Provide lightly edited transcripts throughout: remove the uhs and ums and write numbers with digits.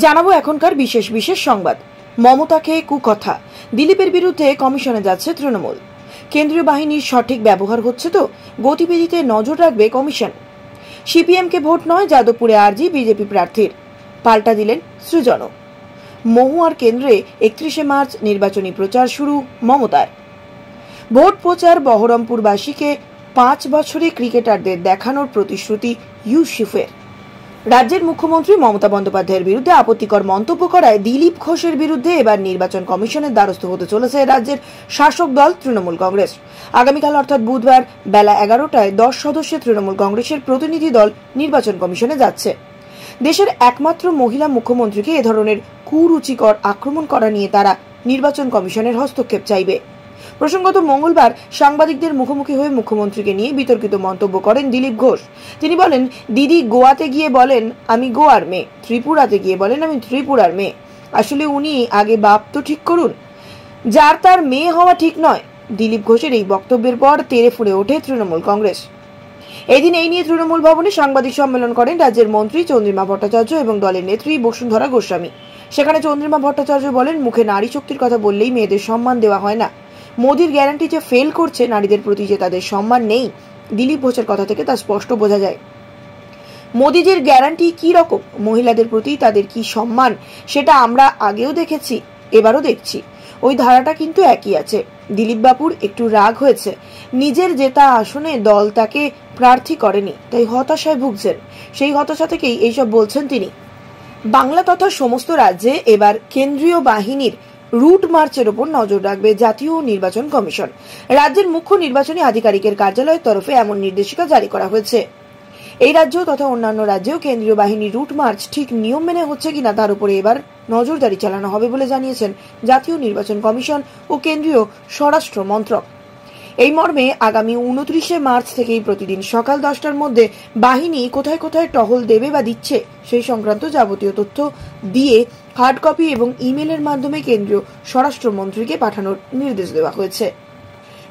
জানাবো এখনকার বিশেষ বিশেষ সংবাদ। মমতাকে কুকথা, দিলীপের বিরুদ্ধে কমিশনে যাচ্ছে তৃণমূল। কেন্দ্রীয় বাহিনীর সঠিক ব্যবহার হচ্ছে তো, গতিবিধিতে নজর রাখবে কমিশন। সিপিএমকে ভোট নয়, যাদবপুরে আরজি বিজেপি প্রার্থীর, পাল্টা দিলেন সৃজন। মহুয়ার কেন্দ্রে 31 মার্চ নির্বাচনী প্রচার শুরু মমতার। ভোট প্রচার বহরমপুরবাসীকে 5 বছরে ক্রিকেটারদের দেখানোর প্রতিশ্রুতি ইউসুফের। রাজ্যের মুখ্যমন্ত্রী মমতা বন্দ্যোপাধ্যায়ের বিরুদ্ধে আপত্তিকর মন্তব্য করায় দিলীপ ঘোষের বিরুদ্ধে এবার নির্বাচন কমিশনের দ্বারস্থ হতে চলেছে রাজ্যের শাসক দল তৃণমূল কংগ্রেস। আগামীকাল অর্থাৎ বুধবার বেলা 11টায় 10 সদস্যের তৃণমূল কংগ্রেসের প্রতিনিধি দল নির্বাচন কমিশনে যাচ্ছে। দেশের একমাত্র মহিলা মুখ্যমন্ত্রীকে এ ধরনের কুরুচিকর আক্রমণ করা নিয়ে তারা নির্বাচন কমিশনের হস্তক্ষেপ চাইবে। প্রসঙ্গত, মঙ্গলবার সাংবাদিকদের মুখোমুখি হয়ে মুখ্যমন্ত্রীকে নিয়ে বিতর্কিত মন্তব্য করেন দিলীপ ঘোষ। তিনি বলেন, দিদি গোয়াতে গিয়ে বলেন আমি গোয়ার মেয়ে, ত্রিপুরাতে গিয়ে বলেন আমি ত্রিপুরার মেয়ে। আসলে উনি আগে বাপ তো ঠিক করুন, যার তার মেয়ে হওয়া ঠিক নয়। দিলীপ ঘোষের এই বক্তব্যের পর তেড়ে ফুঁড়ে ওঠে তৃণমূল কংগ্রেস। এদিন এই নিয়ে তৃণমূল ভবনে সাংবাদিক সম্মেলন করেন রাজ্যের মন্ত্রী চন্দ্রিমা ভট্টাচার্য এবং দলের নেত্রী বসুন্ধরা গোস্বামী। সেখানে চন্দ্রিমা ভট্টাচার্য বলেন, মুখে নারী শক্তির কথা বললেই মেয়েদের সম্মান দেওয়া হয় না। মোদির গ্যারান্টি যে ফেল করছে, নারীদের প্রতি যে তাদের সম্মান নেই, দিলীপ ঘোষের কথা থেকে তা স্পষ্ট বোঝা যায়। মোদিজির গ্যারান্টি কি রকম, মহিলাদের প্রতি তাদের কি সম্মান, সেটা আমরা আগেও দেখেছি, এবারও দেখছি। ওই ধারাটা কিন্তু একই আছে। দিলীপ বাবুর একটু রাগ হয়েছে, নিজের জেতা আসনে দল তাকে প্রার্থী করেনি, তাই হতাশায় ভুগছেন। সেই হতাশা থেকেই এইসব বলছেন তিনি। বাংলা তথা সমস্ত রাজ্যে এবার কেন্দ্রীয় বাহিনীর রুট মার্চের ওপর নজর রাখবে জাতীয় নির্বাচন কমিশন। রাজ্যের মুখ্য নির্বাচনী আধিকারিকের কার্যালয়ের তরফে এমন নির্দেশিকা জারি করা হয়েছে। এই রাজ্য তথা অন্যান্য রাজ্যেও কেন্দ্রীয় বাহিনীর রুট মার্চ ঠিক নিয়ম মেনে হচ্ছে কিনা তার উপরে এবার নজরদারি চালানো হবে বলে জানিয়েছেন জাতীয় নির্বাচন কমিশন ও কেন্দ্রীয় স্বরাষ্ট্র মন্ত্রক। এই মর্মে আগামী 29 মার্চ থেকেই প্রতিদিন সকাল 10টার মধ্যে বাহিনী কোথায় কোথায় টহল দেবে বা দিচ্ছে সেই সংক্রান্ত যাবতীয় তথ্য দিয়ে হার্ড কপি এবং ইমেলের মাধ্যমে কেন্দ্রীয় স্বরাষ্ট্রমন্ত্রীকে পাঠানোর নির্দেশ দেওয়া হয়েছে।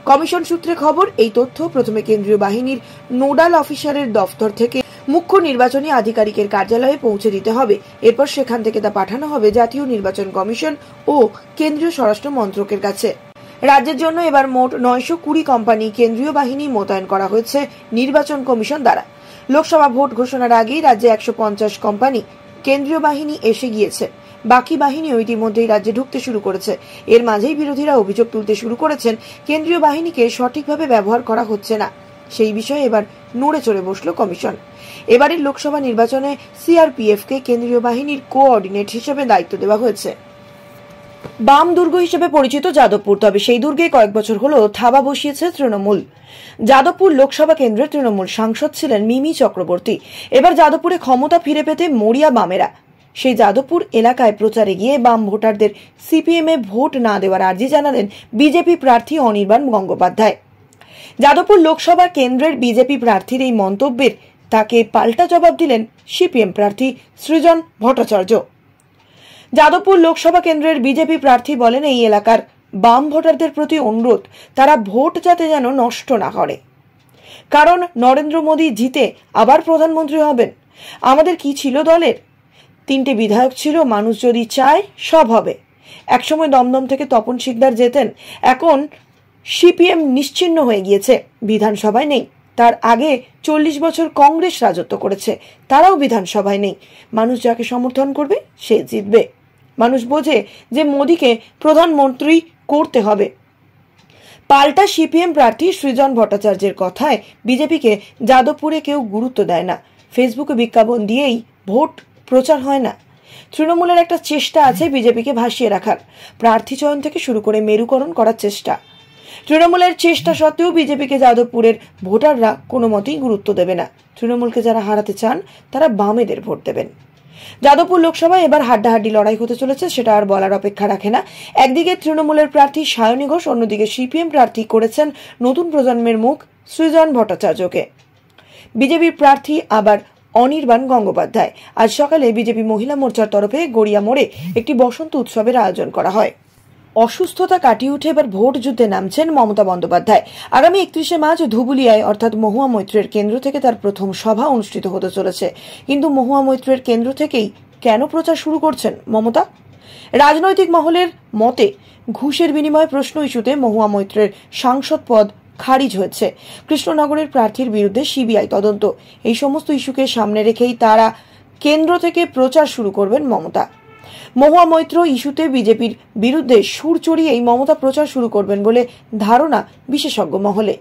কমিশন সূত্রে খবর, এই তথ্য প্রথমে কেন্দ্রীয় বাহিনীর নোডাল অফিসারের দফতর থেকে মুখ্য নির্বাচনী আধিকারিকের কার্যালয়ে পৌঁছে দিতে হবে। এরপর সেখান থেকে তা পাঠানো হবে জাতীয় নির্বাচন কমিশন ও কেন্দ্রীয় স্বরাষ্ট্র মন্ত্রকের কাছে। রাজ্যের জন্য এবার মোট 920 কোম্পানি কেন্দ্রীয় বাহিনী মোতায়েন করা হয়েছে নির্বাচন কমিশন দ্বারা। লোকসভা ভোট ঘোষণার আগেই রাজ্যে 150 কোম্পানি কেন্দ্রীয় বাহিনী এসে গিয়েছে। বাকি বাহিনীও ইতিমধ্যেই রাজ্যে ঢুকতে শুরু করেছে। এর মাঝেই বিরোধীরা অভিযোগ তুলতে শুরু করেছেন কেন্দ্রীয় বাহিনীকে সঠিকভাবে ব্যবহার করা হচ্ছে না। সেই বিষয়ে এবার নড়ে চড়ে বসল কমিশন। এবারের লোকসভা নির্বাচনে সিআরপিএফকে কেন্দ্রীয় বাহিনীর কোঅর্ডিনেট হিসেবে দায়িত্ব দেওয়া হয়েছে। বাম দুর্গ হিসেবে পরিচিত যাদবপুর, তবে সেই দুর্গে কয়েক বছর হলো থাবা বসিয়েছে তৃণমূল। যাদবপুর লোকসভা কেন্দ্রের তৃণমূল সাংসদ ছিলেন মিমি চক্রবর্তী। এবার যাদবপুরে ক্ষমতা ফিরে পেতে মরিয়া বামেরা। সেই যাদবপুর এলাকায় প্রচারে গিয়ে বাম ভোটারদের সিপিএমে ভোট না দেওয়ার আর্জি জানালেন বিজেপি প্রার্থী অনির্বাণ গঙ্গোপাধ্যায়। যাদবপুর লোকসভা কেন্দ্রের বিজেপি প্রার্থীর এই মন্তব্যের তাকে পাল্টা জবাব দিলেন সিপিএম প্রার্থী সৃজন ভট্টাচার্য। যাদবপুর লোকসভা কেন্দ্রের বিজেপি প্রার্থী বলেন, এই এলাকার বাম ভোটারদের প্রতি অনুরোধ, তারা ভোট যাতে যেন নষ্ট না করে, কারণ নরেন্দ্র মোদী জিতে আবার প্রধানমন্ত্রী হবেন। আমাদের কি ছিল দলের? 3টে বিধায়ক ছিল, মানুষ যদি চায় সব হবে। একসময় দমদম থেকে তপন শিকদার যেতেন, এখন সিপিএম নিশ্চিহ্ন হয়ে গিয়েছে, বিধানসভায় নেই। তার আগে 40 বছর কংগ্রেস রাজত্ব করেছে, তারাও বিধানসভায় নেই। মানুষ যাকে সমর্থন করবে সে জিতবে। মানুষ বোঝে যে মোদীকে প্রধানমন্ত্রী করতে হবে। পাল্টা সিপিএম প্রার্থী সৃজন ভট্টাচার্যের কথায় বিজেপিকে যাদবপুরে কেউ গুরুত্ব দেয় না। ফেসবুকে বিজ্ঞাপন দিয়েই ভোট প্রচার হয় না। তৃণমূলের একটা চেষ্টা আছে বিজেপিকে ভাসিয়ে রাখার, প্রার্থী চয়ন থেকে শুরু করে মেরুকরণ করার চেষ্টা। তৃণমূলের চেষ্টা সত্ত্বেও বিজেপিকে যাদবপুরের ভোটাররা কোনো মতেই গুরুত্ব দেবে না। তৃণমূলকে যারা হারাতে চান তারা বামেদের ভোট দেবেন। যাদবপুর লোকসভায় এবার হাড্ডাহাড্ডি লড়াই হতে চলেছে, সেটা আর বলার অপেক্ষা রাখে না। একদিকে তৃণমূলের প্রার্থী সায়নী ঘোষ, অন্যদিকে সিপিএম প্রার্থী করেছেন নতুন প্রজন্মের মুখ সৃজন ভট্টাচার্যকে। বিজেপির প্রার্থী আবার অনির্বাণ গঙ্গোপাধ্যায়। আজ সকালে বিজেপি মহিলা মোর্চার তরফে গড়িয়া মোড়ে একটি বসন্ত উৎসবের আয়োজন করা হয়। অসুস্থতা কাটিয়ে উঠে এবার ভোট যুদ্ধে নামছেন মমতা বন্দ্যোপাধ্যায়। আগামী 31 মার্চ ধুবুলিয়ায় অর্থাৎ মহুয়া মৈত্রের কেন্দ্র থেকে তার প্রথম সভা অনুষ্ঠিত হতে চলেছে। কিন্তু মহুয়া মৈত্রের কেন্দ্র থেকেই কেন প্রচার শুরু করছেন মমতা? রাজনৈতিক মহলের মতে ঘুষের বিনিময়ে প্রশ্ন ইস্যুতে মহুয়া মৈত্রের সাংসদ পদ খারিজ হয়েছে। কৃষ্ণনগরের প্রার্থীর বিরুদ্ধে সিবিআই তদন্ত, এই সমস্ত ইস্যুকে সামনে রেখেই তারা কেন্দ্র থেকে প্রচার শুরু করবেন মমতা। মহুয়া মৈত্র ইস্যুতে বিজেপির বিরুদ্ধে সুর চড়িয়েই মমতা প্রচার শুরু করবেন বলে ধারণা বিশেষজ্ঞ মহলে।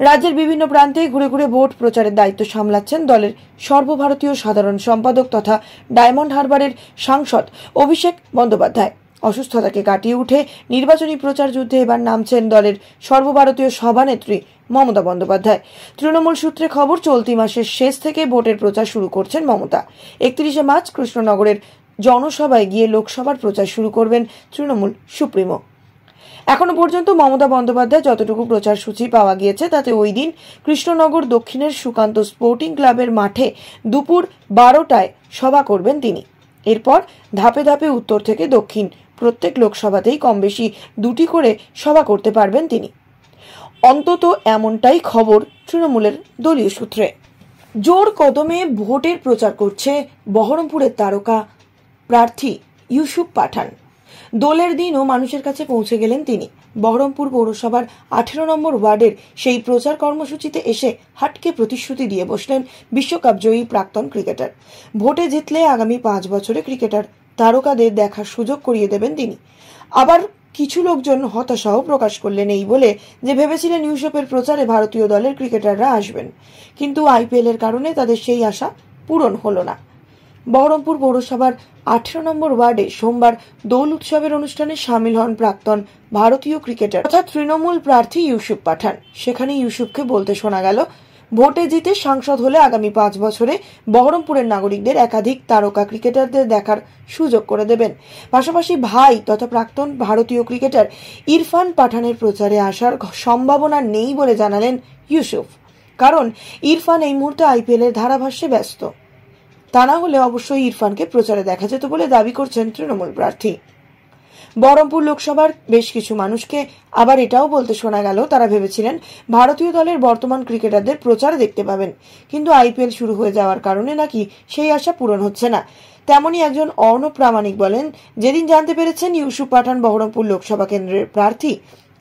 রাজ্যের বিভিন্ন প্রান্তে ঘুরে ঘুরে ভোট প্রচারের দায়িত্ব সামলাচ্ছেন দলের সর্বভারতীয় সাধারণ সম্পাদক তথা ডায়মন্ড হারবারের সাংসদ অভিষেক বন্দ্যোপাধ্যায়। অসুস্থতাকে কাটিয়ে উঠে নির্বাচনী প্রচার যুদ্ধে এবার নামছেন দলের সর্বভারতীয় সভানেত্রী মমতা বন্দ্যোপাধ্যায়। তৃণমূল সূত্রে খবর, চলতি মাসের শেষ থেকে ভোটের প্রচার শুরু করছেন মমতা। 31শে মার্চ কৃষ্ণনগরের জনসভায় গিয়ে লোকসভার প্রচার শুরু করবেন তৃণমূল সুপ্রিমো। এখনো পর্যন্ত মমতা বন্দ্যোপাধ্যায় যতটুকু প্রচার সূচি পাওয়া গিয়েছে তাতে ওই দিন কৃষ্ণনগর দক্ষিণের সুকান্ত স্পোর্টিং ক্লাবের মাঠে দুপুর 12টায় সভা করবেন তিনি। এরপর ধাপে ধাপে উত্তর থেকে দক্ষিণ প্রত্যেক লোকসভাতেই কম বেশি 2টি করে সভা করতে পারবেন তিনি। অন্তত এমনটাই খবর তৃণমূলের দলীয় সূত্রে। জোর কদমে ভোটের প্রচার করছে বহরমপুরের তারকা প্রার্থী ইউসুফ পাঠান। দোলের দিনও মানুষের কাছে পৌঁছে গেলেন তিনি। বহরমপুর পৌরসভার 18 নম্বর ওয়ার্ডের সেই প্রচার কর্মসূচিতে এসে হাটকে প্রতিশ্রুতি দিয়ে বসলেন বিশ্বকাপ জয়ী প্রাক্তন ক্রিকেটার। ভোটে জিতলে আগামী 5 বছরে ক্রিকেটার তারকাদের দেখার সুযোগ করিয়ে দেবেন তিনি। আবার কিছু লোকজন হতাশাও প্রকাশ করলেন এই বলে যে ভেবেছিলেন ইউসুফের প্রচারে ভারতীয় দলের ক্রিকেটাররা আসবেন, কিন্তু আইপিএল এর কারণে তাদের সেই আশা পূরণ হলো না। বহরমপুর পৌরসভার 18 নম্বর ওয়ার্ডে সোমবার দোল উৎসবের অনুষ্ঠানে সামিল হন প্রাক্তন ভারতীয় ক্রিকেটার তথা তৃণমূল প্রার্থী ইউসুফ পাঠান। সেখানে ইউসুফকে বলতে শোনা গেল, ভোটে জিতে সাংসদ হলে আগামী 5 বছরে বহরমপুরের নাগরিকদের একাধিক তারকা ক্রিকেটারদের দেখার সুযোগ করে দেবেন। পাশাপাশি ভাই তথা প্রাক্তন ভারতীয় ক্রিকেটার ইরফান পাঠানের প্রচারে আসার সম্ভাবনা নেই বলে জানালেন ইউসুফ, কারণ ইরফান এই মুহূর্তে আইপিএল এর ধারাভাষ্যে ব্যস্ত। তা না হলে অবশ্যই ইরফানকে প্রচারে দেখা যেত বলে দাবি করছেন তৃণমূল প্রার্থী। বহরমপুর লোকসভার বেশ কিছু মানুষকে আবার এটাও বলতে শোনা গেল, তারা ভেবেছিলেন ভারতীয় দলের বর্তমান ক্রিকেটারদের প্রচারে দেখতে পাবেন, কিন্তু আইপিএল শুরু হয়ে যাওয়ার কারণে নাকি সেই আশা পূরণ হচ্ছে না। তেমনই একজন অর্ণব প্রামাণিক বলেন, যেদিন জানতে পেরেছেন ইউসুফ পাঠান বহরমপুর লোকসভা কেন্দ্রের প্রার্থী,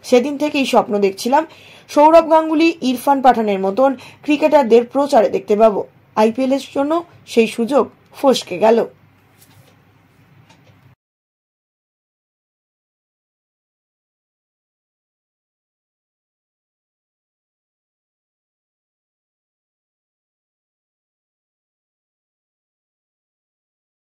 সেদিন থেকেই স্বপ্ন দেখছিলাম সৌরভ গাঙ্গুলি, ইরফান পাঠানের মতন ক্রিকেটারদের প্রচারে দেখতে পাবো। আইপিএল এর জন্য সেই সুযোগ ফসকে গেল।